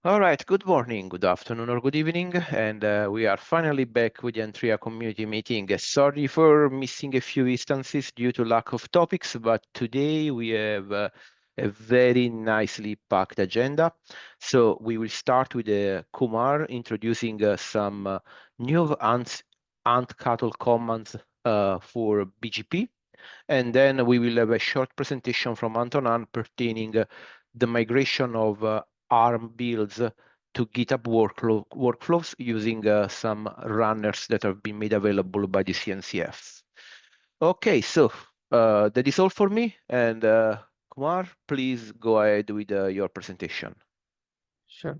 All right, good morning, good afternoon, or good evening, and we are finally back with the Antrea community meeting. Sorry for missing a few instances due to lack of topics, but today we have a very nicely packed agenda. So we will start with Kumar introducing some new ant cattle commands for BGP. And then we will have a short presentation from Antonin pertaining the migration of ARM builds to GitHub workflows using some runners that have been made available by the CNCF. Okay, so that is all for me. And Kumar, please go ahead with your presentation. Sure.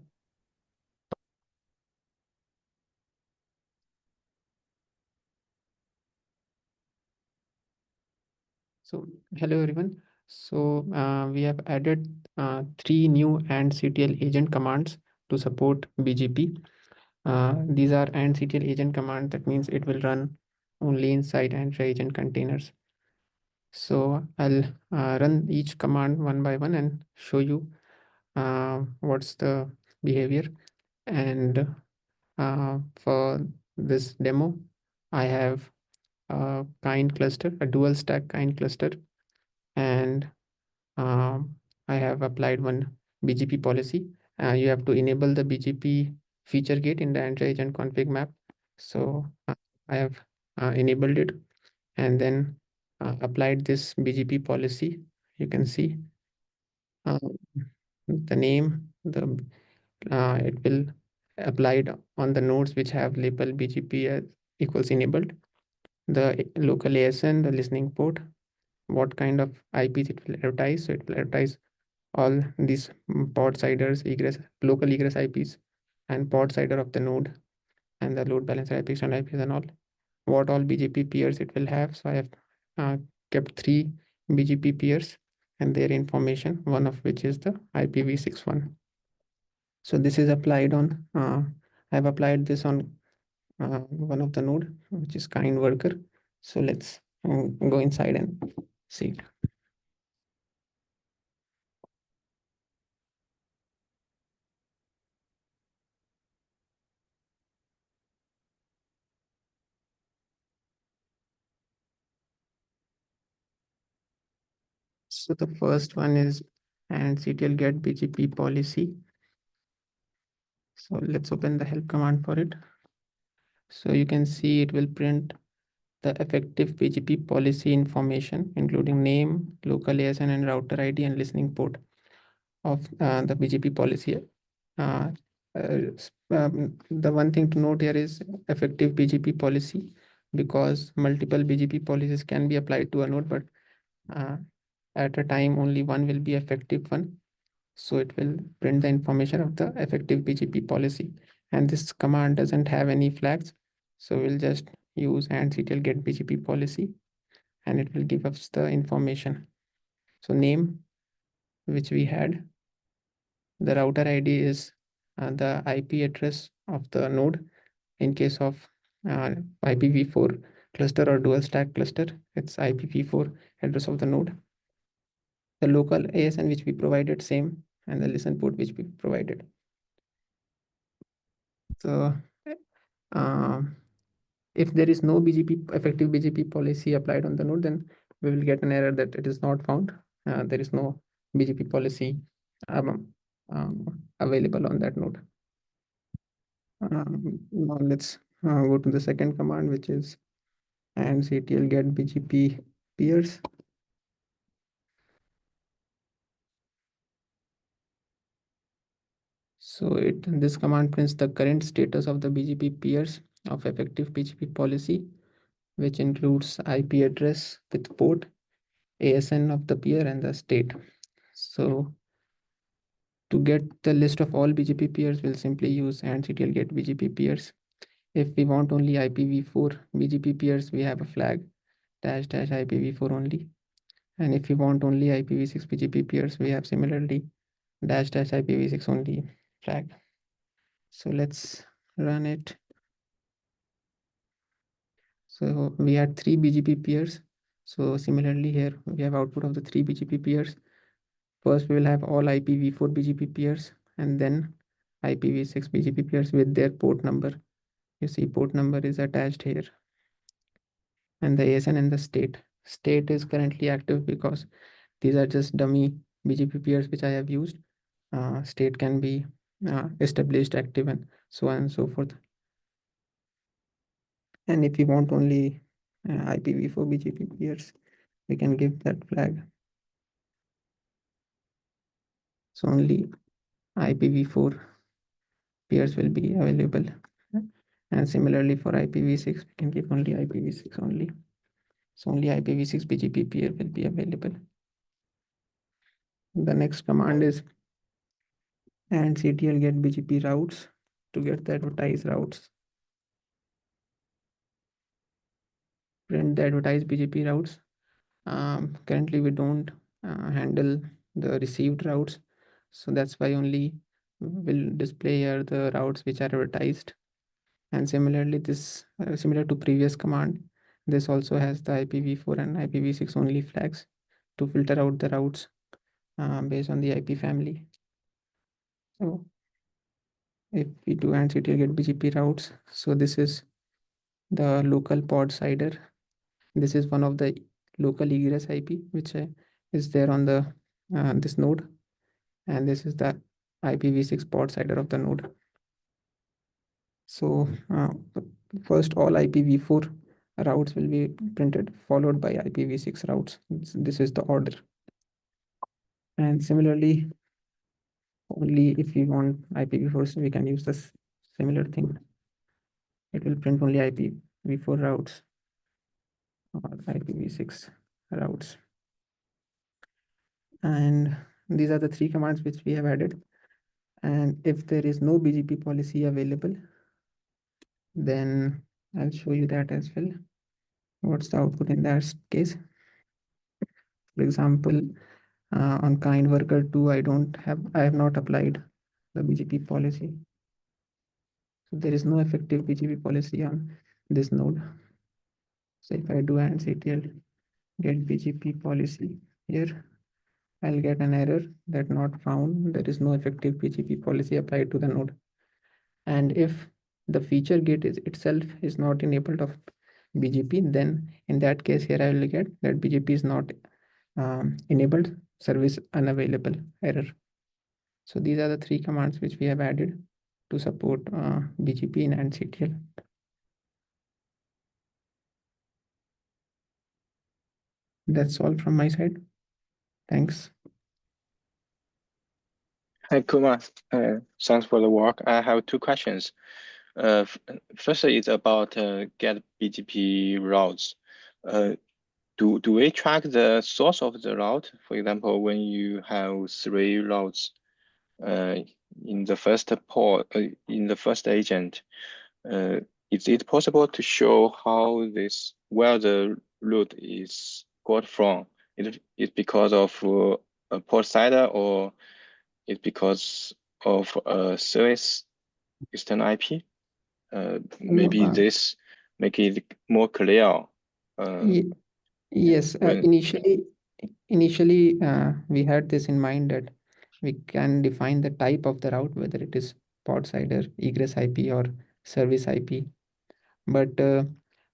So, hello everyone. So, we have added three new AND-CTL agent commands to support BGP. These are AND-CTL agent commands. That means it will run only inside Antrea agent containers. So, I'll run each command one by one and show you what's the behavior. And for this demo, I have a kind cluster, a dual stack kind cluster, and I have applied one BGP policy. You have to enable the BGP feature gate in the Antrea agent config map. So I have enabled it and then applied this BGP policy. You can see uh, the name, it will applied on the nodes which have label BGP as equals enabled, the local ASN, the listening port, what kind of IPs it will advertise. So it will advertise all these port siders, egress, local egress IPs, and port sider of the node, and the load balancer IPs and IPs and all. What all BGP peers it will have. So I have kept three BGP peers and their information, one of which is the IPv6 one. So this is applied on, I have applied this on one of the node, which is kind worker. So let's go inside and see it. So the first one is and CTL get BGP policy. So let's open the help command for it. So you can see it will print the effective BGP policy information, including name, local ASN and router ID and listening port of the BGP policy. The one thing to note here is effective BGP policy, because multiple BGP policies can be applied to a node, but at a time only one will be effective one. So it will print the information of the effective BGP policy. And this command doesn't have any flags. So we'll just use AND-CTL get BGP policy and it will give us the information. So name, which we had, the router ID is the IP address of the node. In case of IPv4 cluster or dual stack cluster, it's IPv4 address of the node. The local ASN which we provided, same, and the listen port which we provided. So if there is no effective BGP policy applied on the node, then we will get an error that it is not found. There is no BGP policy available on that node. Now let's go to the second command, which is AND-CTL get BGP peers. So this command prints the current status of the BGP peers of effective BGP policy, which includes IP address with port, ASN of the peer, and the state. So to get the list of all BGP peers, we'll simply use AND-CTL get BGP peers. If we want only IPv4 BGP peers, we have a flag dash dash IPv4 only. And if we want only IPv6 BGP peers, we have similarly dash dash IPv6 only flag. So let's run it. So we had three BGP peers. So similarly here, we have output of the three BGP peers. First, we will have all IPv4 BGP peers, and then IPv6 BGP peers with their port number. You see port number is attached here, and the ASN and the state. State is currently active because these are just dummy BGP peers which I have used. State can be established, active, and so on and so forth. And if you want only IPv4 BGP peers, we can give that flag. So only IPv4 peers will be available. And similarly for IPv6, we can give only IPv6 only. So only IPv6 BGP peer will be available. The next command is and CTL get BGP routes to get the advertised routes. Print the advertised BGP routes. Currently, we don't handle the received routes, so that's why only will display here the routes which are advertised. And similarly, this similar to previous command, this also has the IPv4 and IPv6 only flags to filter out the routes based on the IP family. So if we do ANSI get BGP routes, so this is the local pod cider. This is one of the local egress IP which is there on the this node, and this is the IPv6 pod cider of the node. So first all IPv4 routes will be printed, followed by IPv6 routes. This is the order. And similarly, only if we want IPv4, so we can use this similar thing. It will print only IPv4 routes or IPv6 routes. And these are the three commands which we have added. And if there is no BGP policy available, then I'll show you that as well. What's the output in that case? For example, on kind worker 2, I have not applied the BGP policy. So there is no effective BGP policy on this node. So if I do ANSI get BGP policy here, I'll get an error that not found. There is no effective BGP policy applied to the node. And if the feature gate is itself is not enabled of BGP, then in that case here I will get that BGP is not enabled, service unavailable error. So these are the three commands which we have added to support BGP in ANSI. That's all from my side. Thanks. Hi, Kumar. Thanks for the work. I have two questions. First is about get BGP routes. Do we track the source of the route? For example, when you have three routes in the first port, in the first agent, is it possible to show how where the route is got from? It's because of a port cider, or it's because of a service external IP? Maybe No, this make it more clear. yes, When initially we had this in mind that we can define the type of the route, whether it is pod cider, egress IP, or service IP. But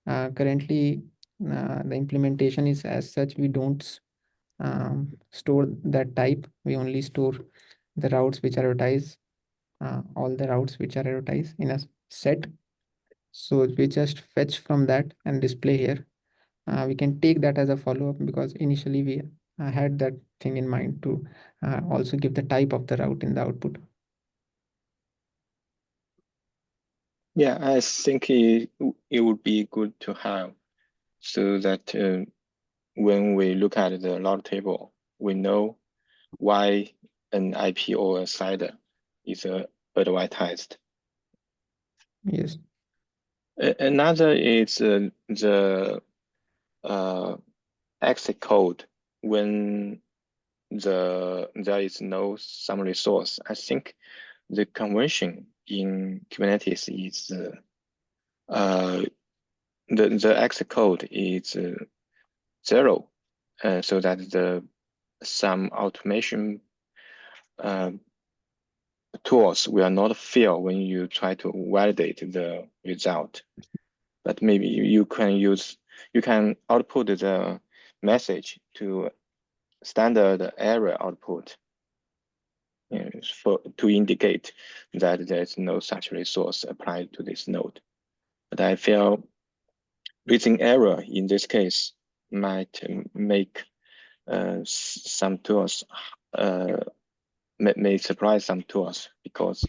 currently the implementation is as such, we don't store that type. We only store the routes which are advertised, all the routes which are advertised in a set. So we just fetch from that and display here. We can take that as a follow-up because initially we had that thing in mind to also give the type of the route in the output. yeah, I think it would be good to have, so that when we look at the log table, we know why an IP or a CIDR is advertised. Yes. Another is the exit code when there is no summary source. I think the convention in Kubernetes is the exit code is 0, so that some automation tools will not fail when you try to validate the result. But maybe you can output the message to standard error output, to indicate that there's no such resource applied to this node. But I feel raising error in this case might make some tools may surprise some tools, because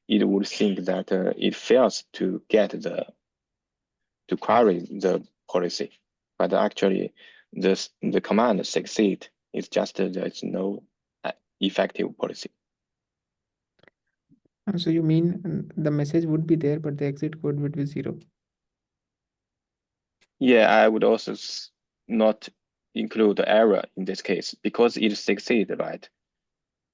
it would think that it fails to query the policy, but actually the command succeed. It's just there's no effective policy. So you mean the message would be there, but the exit code would be 0. Yeah, I would also not include the error in this case, because it succeed, right?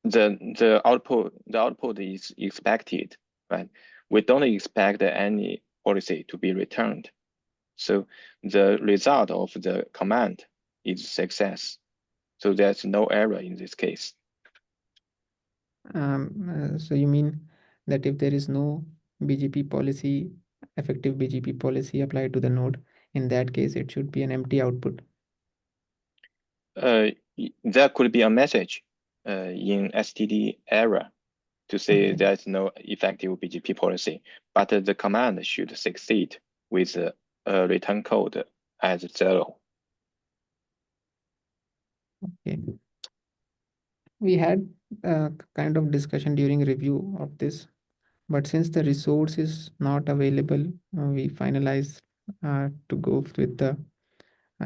The output is expected, right? We don't expect any policy to be returned. So the result of the command is success. So there's no error in this case. So you mean that if there is no BGP policy, effective BGP policy applied to the node, in that case, it should be an empty output. There could be a message in STD error to say Okay. there's no effective BGP policy, but the command should succeed with a return code as 0. Okay. We had a kind of discussion during review of this, but since the resource is not available, we finalized to go with the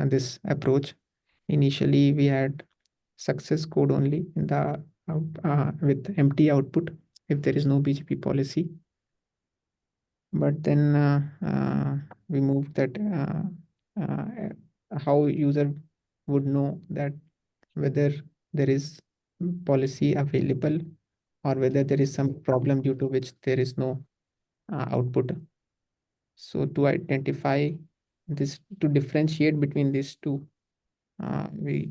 this approach. Initially, we had success code only in the with empty output if there is no BGP policy. But then we moved that how user would know that whether there is policy available or whether there is some problem due to which there is no output. So to identify this, to differentiate between these two, we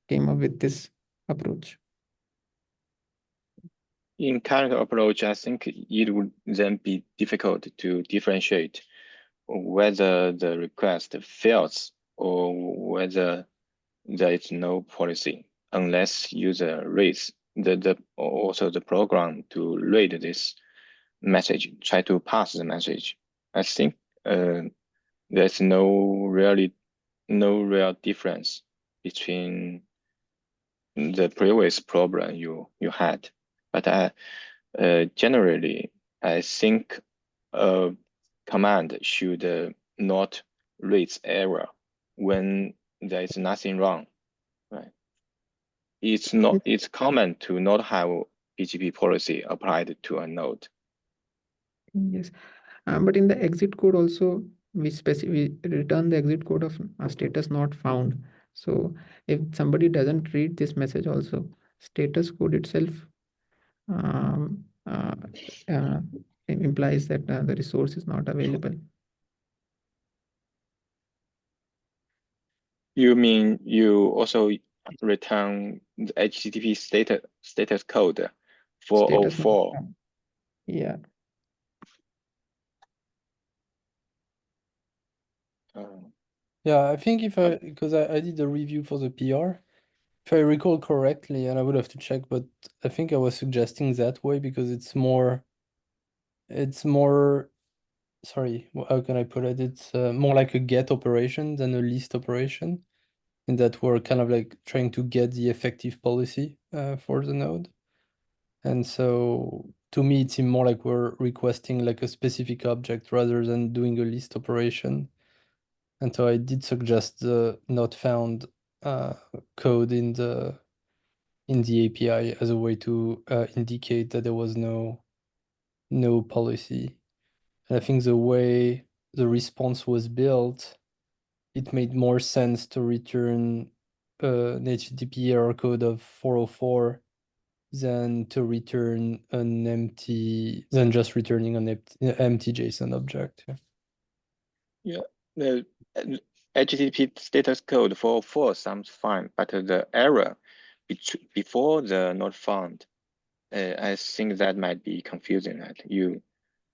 came up with this approach. In current approach, I think it would then be difficult to differentiate whether the request fails or whether there is no policy, unless user reads also the program to read this message, try to pass the message. I think there's no real difference between the previous problem you had. But generally, I think a command should not raise error when there is nothing wrong, right? It's common to not have BGP policy applied to a node. Yes, but in the exit code also we return the exit code of a status not found. So if somebody doesn't read this message also, status code itself um, uh, uh, implies that the resource is not available. You mean you also return the HTTP status code Status not 404? found. Yeah. Yeah, I think because I did a review for the PR, if I recall correctly, and I would have to check, but I think I was suggesting that way because it's more, sorry, how can I put it? It's more like a get operation than a list operation, in that we're kind of like trying to get the effective policy for the node. And so to me, it seemed more like we're requesting like a specific object rather than doing a list operation. And so I did suggest the not found code in the API as a way to indicate that there was no policy. And I think the way the response was built, it made more sense to return an HTTP error code of 404 than to return than just returning an empty JSON object. Yeah, the HTTP status code 404 sounds fine, but the error before the not found I think that might be confusing. That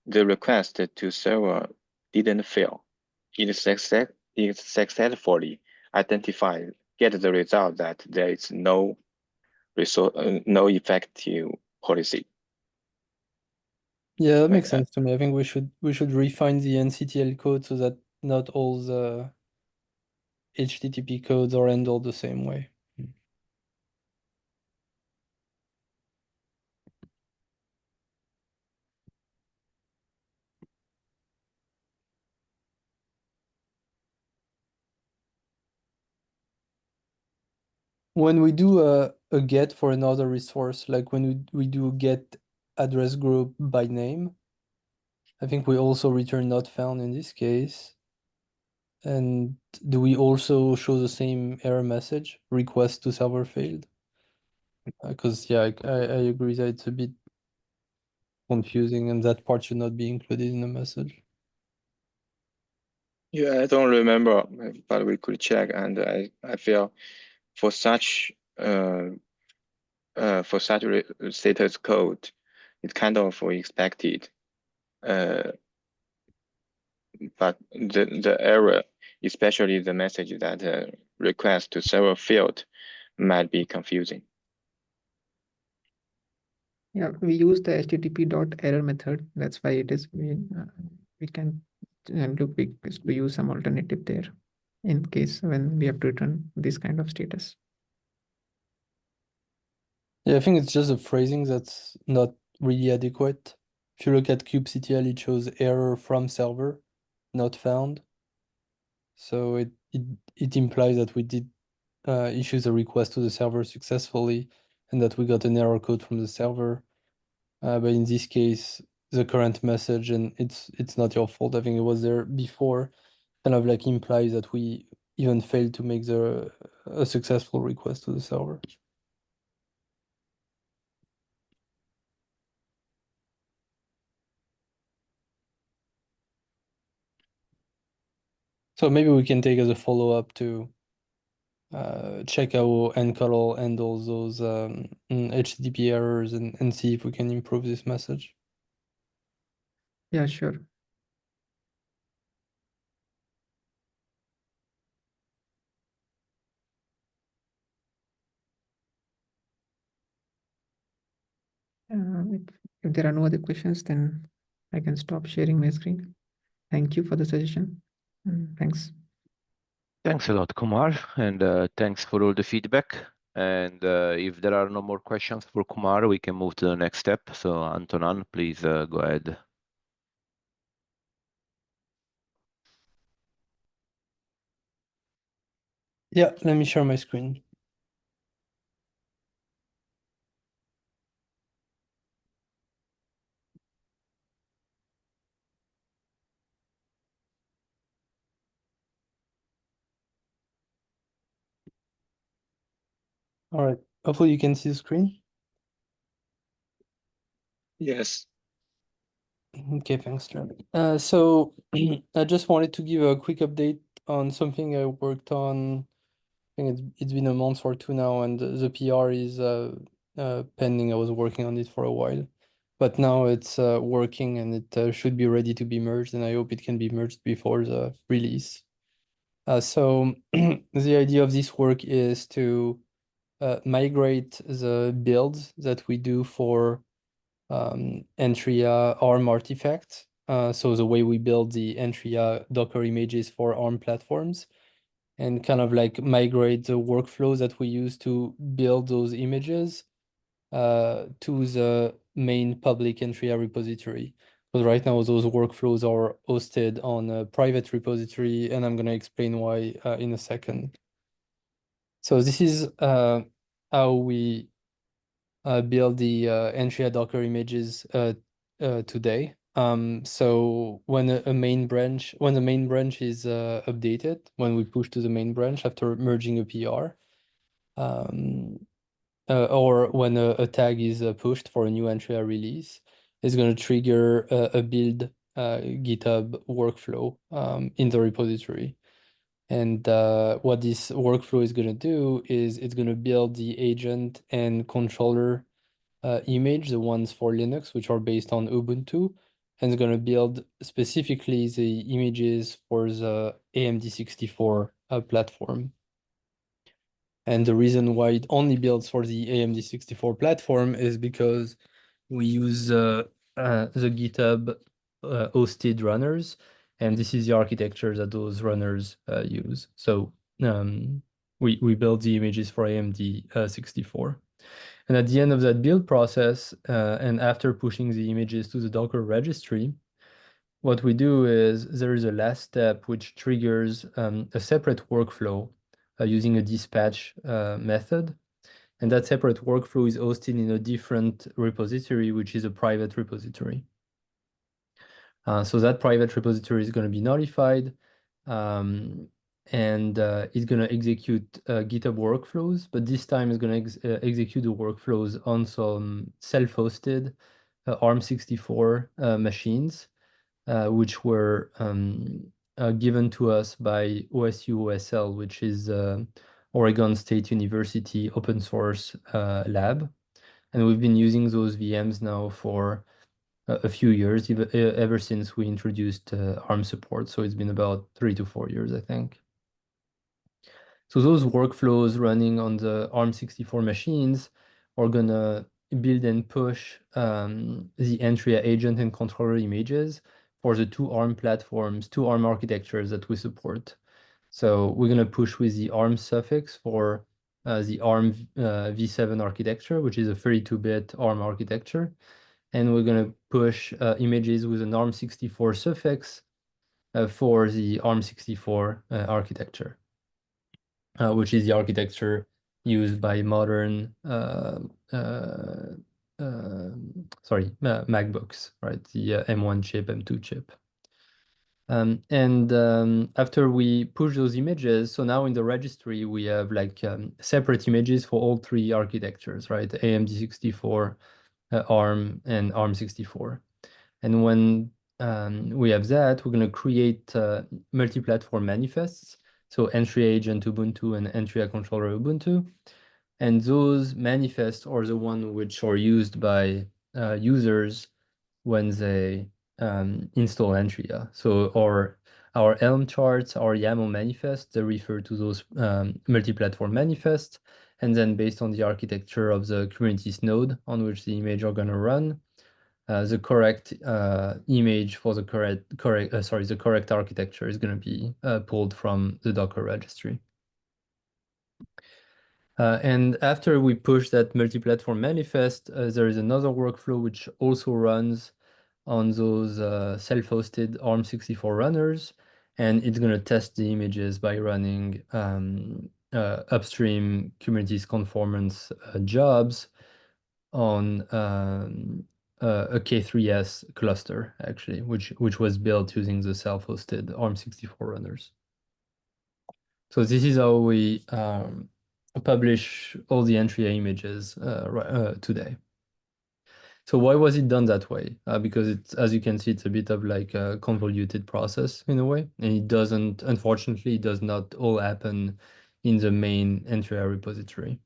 the request to server didn't fail. It successfully identified, get the result that there is no no effective policy. Yeah, that Like makes sense to me. I think we should refine the NCTL code so that not all the HTTP codes are handled the same way. When we do a get for another resource, like when we do get address group by name, I think we also return not found in this case. And do we also show the same error message, request to server failed? Because yeah, I agree that it's a bit confusing and that part should not be included in the message. yeah, I don't remember, but we could check. And I feel for such status code, it's kind of expected. But the error, especially the message that request to server failed, might be confusing. Yeah, we use the http.error method. That's why it is we can look to use some alternative there in case when we have to return this kind of status. Yeah, I think it's just a phrasing that's not really adequate. If you look at kubectl, it shows error from server, not found. So it implies that we did issue the request to the server successfully and that we got an error code from the server. But in this case, the current message, and it's not your fault. I think it was there before, kind of like implies that we even failed to make a successful request to the server. So maybe we can take as a follow-up to check how NCUDL handles those HTTP errors and see if we can improve this message. Yeah, sure. If, if there are no other questions, then I can stop sharing my screen. Thank you for the suggestion. Thanks. Thanks a lot, Kumar, and thanks for all the feedback. And if there are no more questions for Kumar, we can move to the next step. So, Antonin, please go ahead. Yeah, let me share my screen. All right, hopefully you can see the screen. Yes. Okay, thanks, Jeremy. So I just wanted to give a quick update on something I worked on. I think it's been a month or two now, and the PR is pending. I was working on it for a while, but now it's working and it should be ready to be merged, and I hope it can be merged before the release. So the idea of this work is to migrate the builds that we do for Antrea ARM artifacts. So the way we build the Antrea Docker images for ARM platforms and kind of like migrate the workflows that we use to build those images to the main public Antrea repository. Because right now those workflows are hosted on a private repository, and I'm going to explain why in a second. So this is how we build the Antrea Docker images today. So when the main branch is updated, when we push to the main branch after merging a PR, or when a tag is pushed for a new Antrea release, it's going to trigger a build GitHub workflow in the repository. And what this workflow is going to do is it's going to build the agent and controller image, the ones for Linux, which are based on Ubuntu, and it's going to build specifically the images for the AMD 64 platform. And the reason why it only builds for the AMD 64 platform is because we use the GitHub hosted runners, and this is the architecture that those runners use. So we build the images for AMD 64. And at the end of that build process, and after pushing the images to the Docker registry, what we do is there is a last step which triggers a separate workflow using a dispatch method. And that separate workflow is hosted in a different repository, which is a private repository. So that private repository is going to be notified, and it's going to execute GitHub workflows, but this time it's going to execute the workflows on some self-hosted ARM64 machines, which were given to us by OSU-OSL, which is Oregon State University open source lab. And we've been using those VMs now for a few years, ever since we introduced ARM support. So it's been about 3 to 4 years, I think. So those workflows running on the ARM64 machines are gonna build and push the Antrea agent and controller images for the two ARM platforms, two ARM architectures that we support. So we're gonna push with the ARM suffix for the ARM v7 architecture, which is a 32-bit ARM architecture. And we're going to push images with an ARM64 suffix for the ARM64 architecture, which is the architecture used by modern MacBooks, right? The M1 chip, M2 chip. After we push those images, so now in the registry, we have like separate images for all three architectures, right? AMD 64, ARM and ARM64. And when we have that, we're going to create multi-platform manifests. So Antrea agent Ubuntu and Antrea controller Ubuntu. And those manifests are the ones which are used by users when they install Antrea. So our Helm charts, our YAML manifests, they refer to those multi-platform manifests. And then based on the architecture of the Kubernetes node on which the image are going to run, the correct image for the correct architecture is going to be pulled from the Docker registry. And after we push that multi-platform manifest, there is another workflow which also runs on those self-hosted ARM64 runners, and it's going to test the images by running upstream Kubernetes conformance jobs on a K3s cluster, actually, which was built using the self-hosted ARM64 runners. So this is how we publish all the Antrea images today. So why was it done that way? Because it's, as you can see, it's a bit of like a convoluted process in a way, and it doesn't, unfortunately, it does not all happen in the main Antrea repository.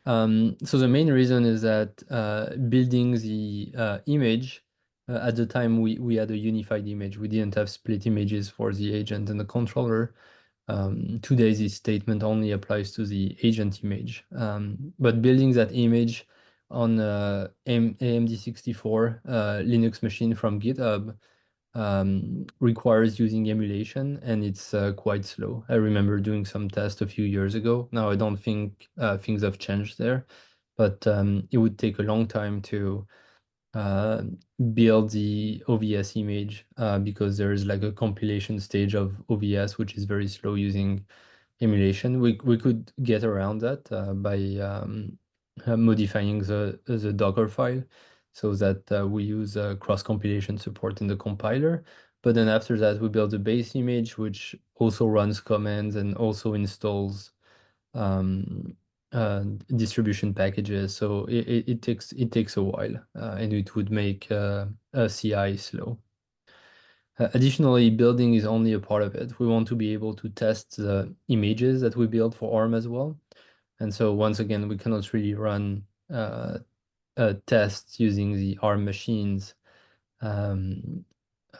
So the main reason is that building the image, at the time we had a unified image. We didn't have split images for the agent and the controller. Today, this statement only applies to the agent image. But building that image on AMD 64 Linux machine from GitHub requires using emulation, and it's quite slow. I remember doing some tests a few years ago. Now I don't think things have changed there, but it would take a long time to build the OVS image because there is like a compilation stage of OVS, which is very slow using emulation. We could get around that by modifying the Docker file so that we use cross-compilation support in the compiler. But then after that, we build a base image, which also runs commands and also installs distribution packages. So it takes a while, and it would make a CI slow. Additionally, building is only a part of it. We want to be able to test the images that we build for ARM as well. And so once again, we cannot really run tests using the ARM machines on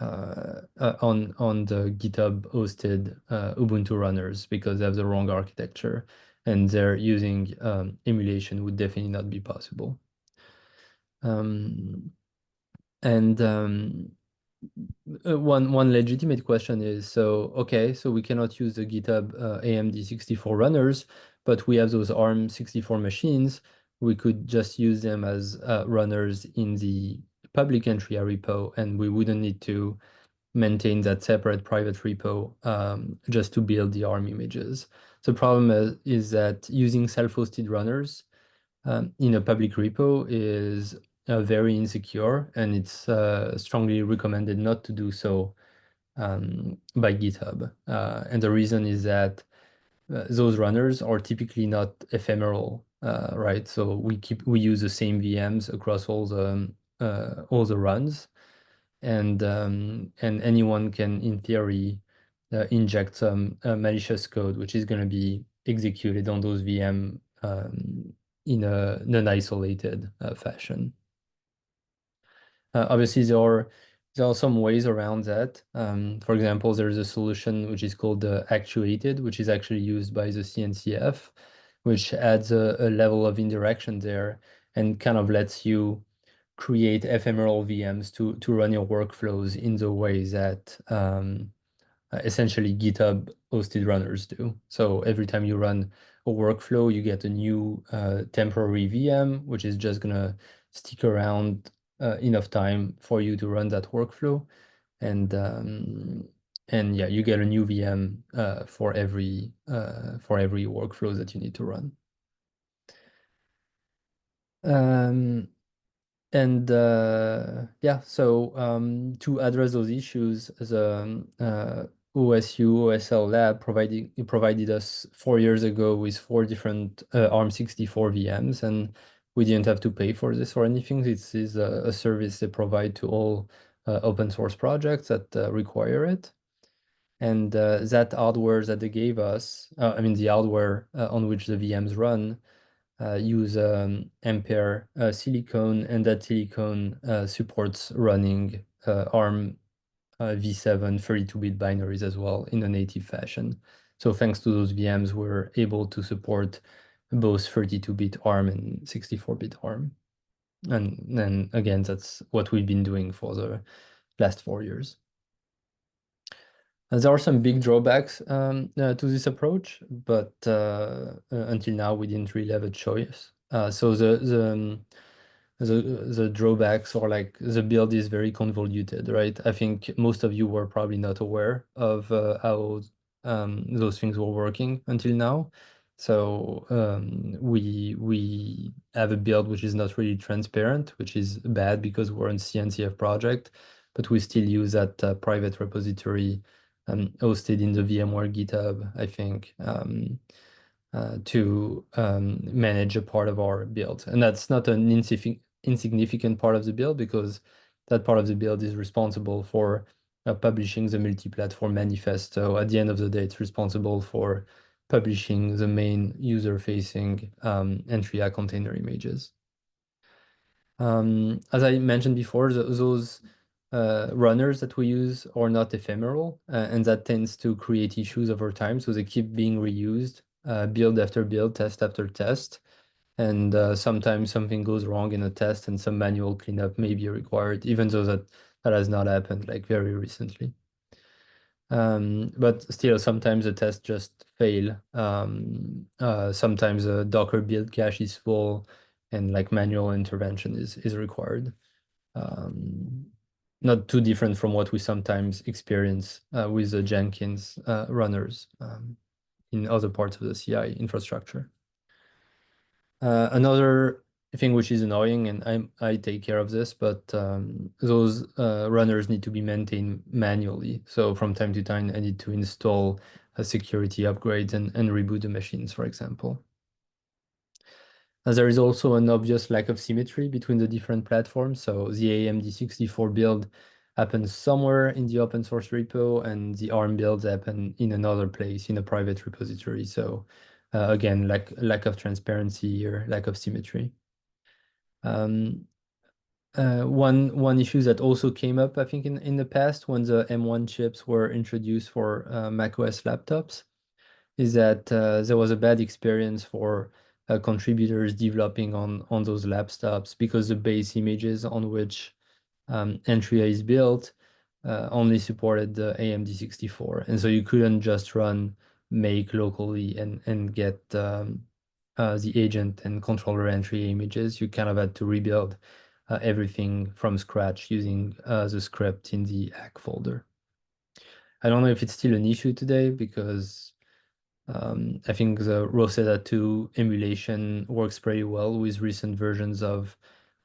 the GitHub hosted Ubuntu runners because they have the wrong architecture, and they're using emulation would definitely not be possible. One legitimate question is, so okay, so we cannot use the GitHub AMD 64 runners, but we have those ARM 64 machines. We could just use them as runners in the public Antrea repo, and we wouldn't need to maintain that separate private repo just to build the ARM images. The problem is that using self-hosted runners in a public repo is very insecure, and it's strongly recommended not to do so by GitHub. And the reason is that those runners are typically not ephemeral, right? So we use the same VMs across all the runs, and anyone can, in theory, inject some malicious code, which is going to be executed on those VM in an isolated fashion. Obviously, there are some ways around that. For example, there's a solution which is called actuated, which is actually used by the CNCF, which adds a level of indirection there and kind of lets you create ephemeral VMs to run your workflows in the way that essentially GitHub hosted runners do. So every time you run a workflow, you get a new temporary VM, which is just gonna stick around enough time for you to run that workflow. And yeah, you get a new VM for every workflow that you need to run. Yeah, so to address those issues, the OSU OSL lab provided us 4 years ago with 4 different ARM64 VMs, and we didn't have to pay for this or anything. This is a service they provide to all open source projects that require it. And that hardware that they gave us, I mean the hardware on which the VMs run, use Ampere silicon, and that silicon supports running ARM v7 32-bit binaries as well in a native fashion. So thanks to those VMs, we're able to support both 32-bit ARM and 64-bit ARM. And then again, that's what we've been doing for the last 4 years. There are some big drawbacks to this approach, but until now we didn't really have a choice. So the drawbacks are like the build is very convoluted, right? I think most of you were probably not aware of how those things were working until now. So we have a build which is not really transparent, which is bad because we're a CNCF project, but we still use that private repository hosted in the VMware GitHub, I think, to manage a part of our build. And that's not an insignificant part of the build, because that part of the build is responsible for publishing the multi-platform manifest. So at the end of the day, it's responsible for publishing the main user-facing Antrea container images. As I mentioned before, those runners that we use are not ephemeral, and that tends to create issues over time. So they keep being reused, build after build, test after test. And sometimes something goes wrong in a test and some manual cleanup may be required, even though that has not happened like very recently. But still, sometimes the tests just fail. Sometimes a Docker build cache is full and like manual intervention is required. Not too different from what we sometimes experience with the Jenkins runners in other parts of the CI infrastructure. Another thing which is annoying, and I take care of this, but those runners need to be maintained manually. So from time to time, I need to install security upgrades and reboot the machines, for example. There is also an obvious lack of symmetry between the different platforms. So the AMD 64 build happens somewhere in the open source repo, and the ARM builds happen in another place in a private repository. So again, lack of transparency or lack of symmetry. One issue that also came up, I think, in the past when the M1 chips were introduced for macOS laptops, is that there was a bad experience for contributors developing on those laptops because the base images on which Antrea is built only supported the AMD64, and so you couldn't just run make locally and get the agent and controller entry images. You kind of had to rebuild everything from scratch using the script in the ACK folder. I don't know if it's still an issue today because I think the Rosetta 2 emulation works pretty well with recent versions of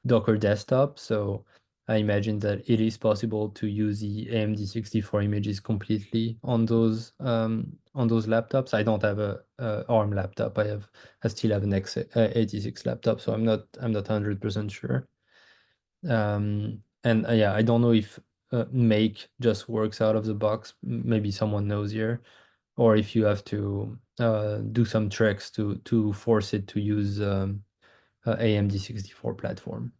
Docker Desktop. So I imagine that it is possible to use the AMD64 images completely on those laptops. I don't have a ARM laptop. I still have an x86 laptop, so I'm not 100% sure. And yeah, I don't know if make just works out of the box. Maybe someone knows here, or if you have to do some tricks to force it to use AMD64 platform.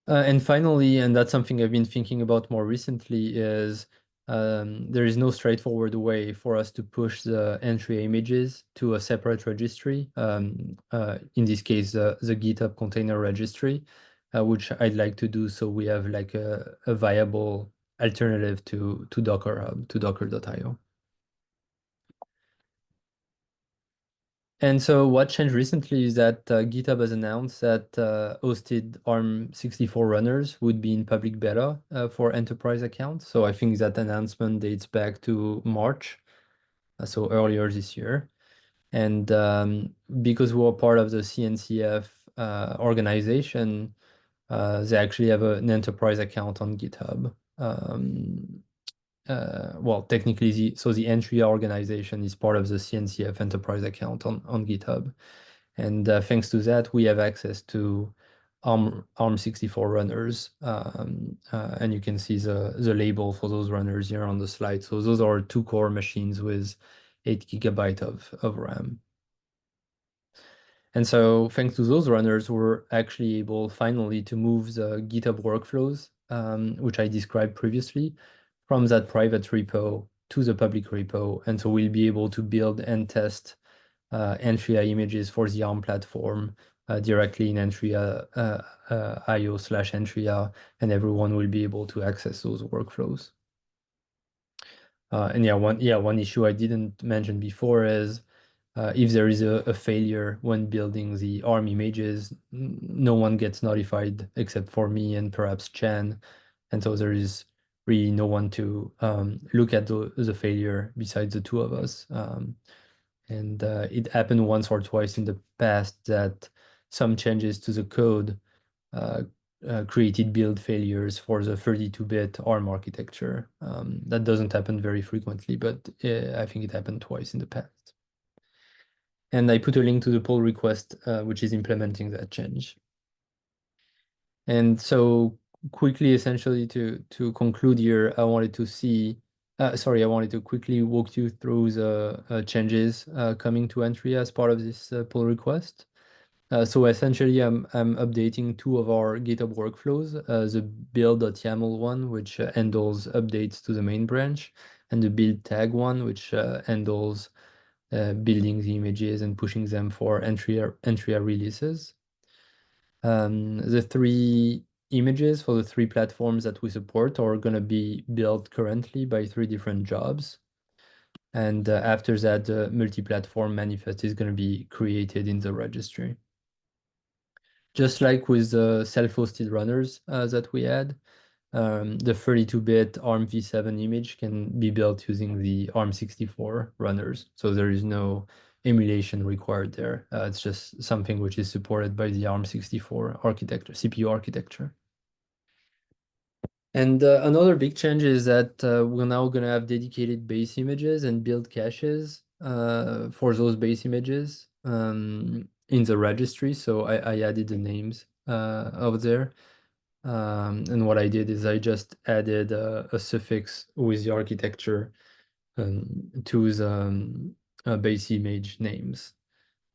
And finally, and that's something I've been thinking about more recently, is there is no straightforward way for us to push the entry images to a separate registry. In this case, the GitHub container registry, which I'd like to do so we have like a viable alternative to Docker Hub, to docker.io. And so what changed recently is that GitHub has announced that hosted ARM64 runners would be in public beta for enterprise accounts. So I think that announcement dates back to March, so earlier this year. And because we're part of the CNCF organization, they actually have an enterprise account on GitHub. Well, technically, the Antrea organization is part of the CNCF enterprise account on GitHub. And thanks to that, we have access to ARM64 runners. And you can see the label for those runners here on the slide. So those are 2 core machines with 8 GB of RAM. And so thanks to those runners, we're actually able finally to move the GitHub workflows, which I described previously, from that private repo to the public repo. And so we'll be able to build and test Antrea images for the ARM platform directly in Antrea io/Antrea, and everyone will be able to access those workflows. And one issue I didn't mention before is if there is a failure when building the ARM images, no one gets notified except for me and perhaps Chan. And so there is really no one to look at the failure besides the 2 of us. And it happened once or twice in the past that some changes to the code created build failures for the 32-bit ARM architecture. That doesn't happen very frequently, but I think it happened twice in the past. And I put a link to the pull request, which is implementing that change. And so quickly, essentially, to conclude here, I wanted to quickly walk you through the changes coming to Antrea as part of this pull request. So essentially, I'm updating 2 of our GitHub workflows, the build.yaml one, which handles updates to the main branch, and the build tag one, which handles building the images and pushing them for Antrea releases. The 3 images for the 3 platforms that we support are going to be built currently by 3 different jobs. And after that, the multi-platform manifest is going to be created in the registry. Just like with the self-hosted runners that we had, the 32-bit ARM v7 image can be built using the ARM64 runners. So there is no emulation required there. It's just something which is supported by the ARM64 architecture, CPU architecture. And another big change is that we're now going to have dedicated base images and build caches for those base images in the registry. So I added the names over there. And what I did is I just added a suffix with the architecture to the base image names.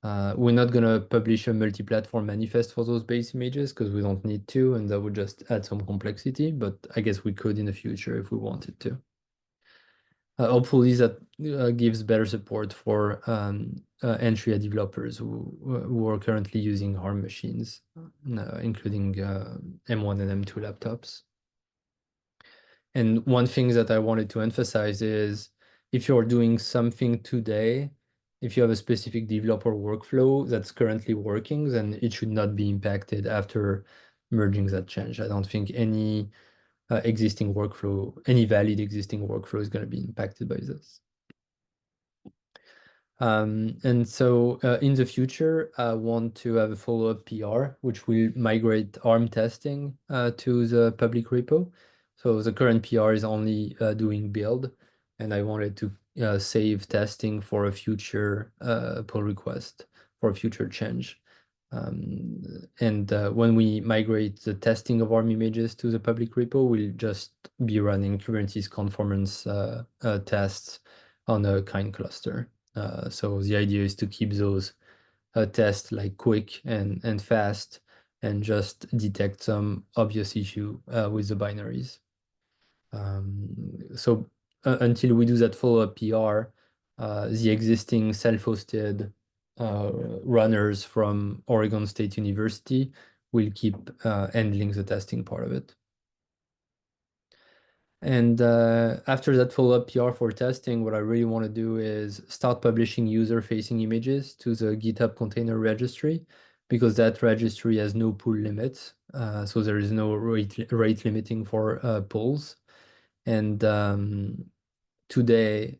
We're not going to publish a multi-platform manifest for those base images because we don't need to, and that would just add some complexity, but I guess we could in the future if we wanted to. Hopefully that gives better support for Antrea developers who are currently using ARM machines, including M1 and M2 laptops. And one thing that I wanted to emphasize is if you're doing something today, if you have a specific developer workflow that's currently working, then it should not be impacted after merging that change. I don't think any existing workflow, any valid existing workflow is going to be impacted by this. And so in the future, I want to have a follow-up PR, which will migrate ARM testing to the public repo. So the current PR is only doing build, and I wanted to save testing for a future pull request for a future change. And when we migrate the testing of ARM images to the public repo, we'll just be running Kubernetes conformance tests on a kind cluster. So the idea is to keep those tests like quick and fast and just detect some obvious issue with the binaries. So until we do that follow-up PR, the existing self-hosted runners from Oregon State University will keep handling the testing part of it. And after that follow-up PR for testing, what I really want to do is start publishing user-facing images to the GitHub container registry, because that registry has no pull limits. So there is no rate limiting for pulls. And today,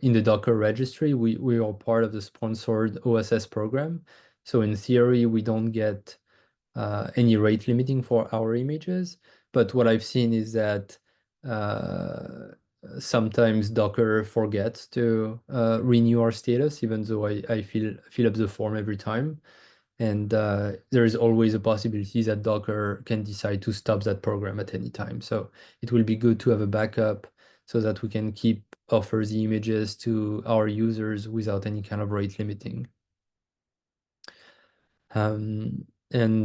in the Docker registry, we are part of the sponsored OSS program. So in theory, we don't get any rate limiting for our images. But what I've seen is that sometimes Docker forgets to renew our status, even though I fill up the form every time. And there is always a possibility that Docker can decide to stop that program at any time. So it will be good to have a backup so that we can keep offer the images to our users without any kind of rate limiting. And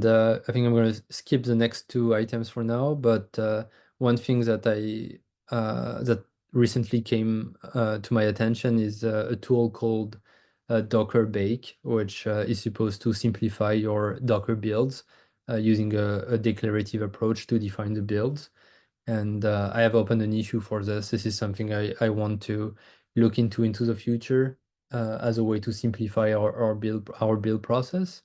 I think I'm going to skip the next two items for now, but one thing that that recently came to my attention is a tool called Docker Bake, which is supposed to simplify your Docker builds using a declarative approach to define the builds. And I have opened an issue for this. This is something I want to look into the future as a way to simplify our build process,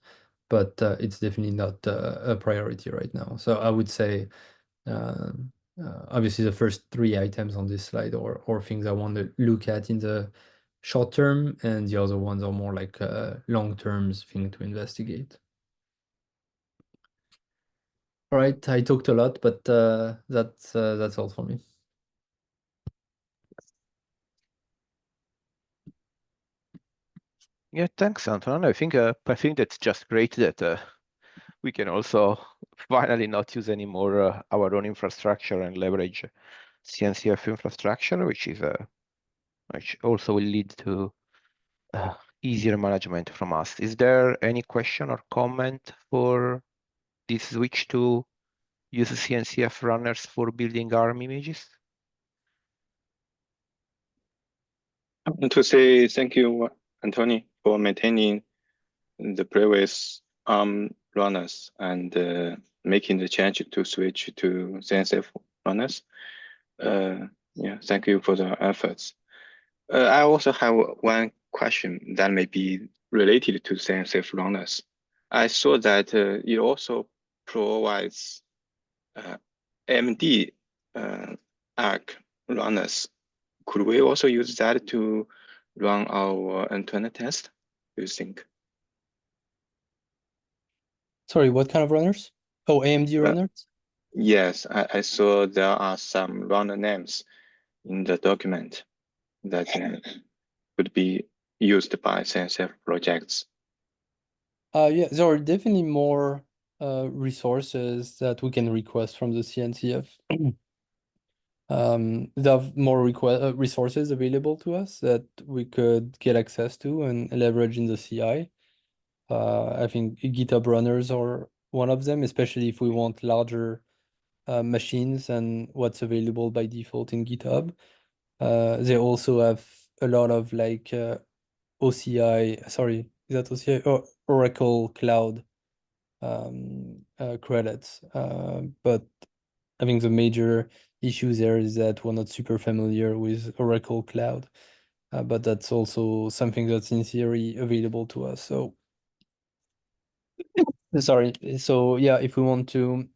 but it's definitely not a priority right now. So I would say obviously the first three items on this slide or things I want to look at in the short term, and the other ones are more like long-term thing to investigate. All right, I talked a lot, but that's all for me. Yeah, thanks, Anton. I think that's just great that we can also finally not use anymore our own infrastructure and leverage CNCF infrastructure, which also will lead to easier management from us. Is there any question or comment for this switch to use CNCF runners for building ARM images? I want to say thank you, Anthony, for maintaining the previous runners and making the change to switch to CNCF runners. Yeah, thank you for the efforts. I also have one question that may be related to CNCF runners. I saw that it also provides AMD ARC runners. Could we also use that to run our end-to-end test, do you think? Sorry, what kind of runners? Oh, AMD runners? Yes, I saw there are some runner names in the document that could be used by CNCF projects. Yeah, there are definitely more resources that we can request from the CNCF. There are more resources available to us that we could get access to and leverage in the CI. I think GitHub runners are one of them, especially if we want larger machines and what's available by default in GitHub. They also have a lot of like OCI, sorry, is that OCI? Or Oracle Cloud credits. But I think the major issue there is that we're not super familiar with Oracle Cloud. But that's also something that's in theory available to us. So sorry. So yeah, if we want to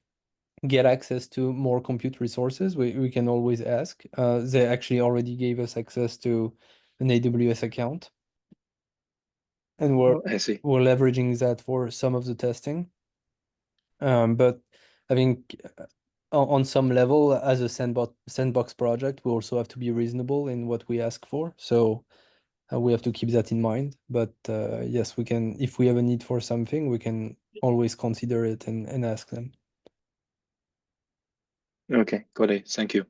get access to more compute resources, we can always ask. They actually already gave us access to an AWS account, and Oh, I see. we're leveraging that for some of the testing. But I think on some level, as a sandbox project, we also have to be reasonable in what we ask for. So we have to keep that in mind. But yes, we can, if we have a need for something, we can always consider it and ask them. Okay, got it. Thank you.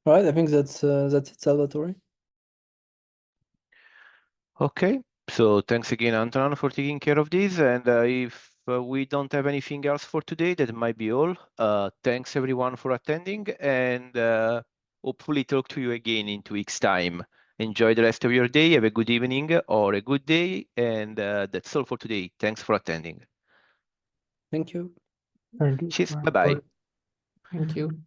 All right, I think that's it, Salvatore. Okay, so thanks again, Anton, for taking care of this. And if we don't have anything else for today, that might be all. Thanks everyone for attending, and hopefully talk to you again in 2 weeks' time. Enjoy the rest of your day. Have a good evening or a good day. And that's all for today. Thanks for attending. Thank you. Thank you. Cheers. Bye-bye. Thank you.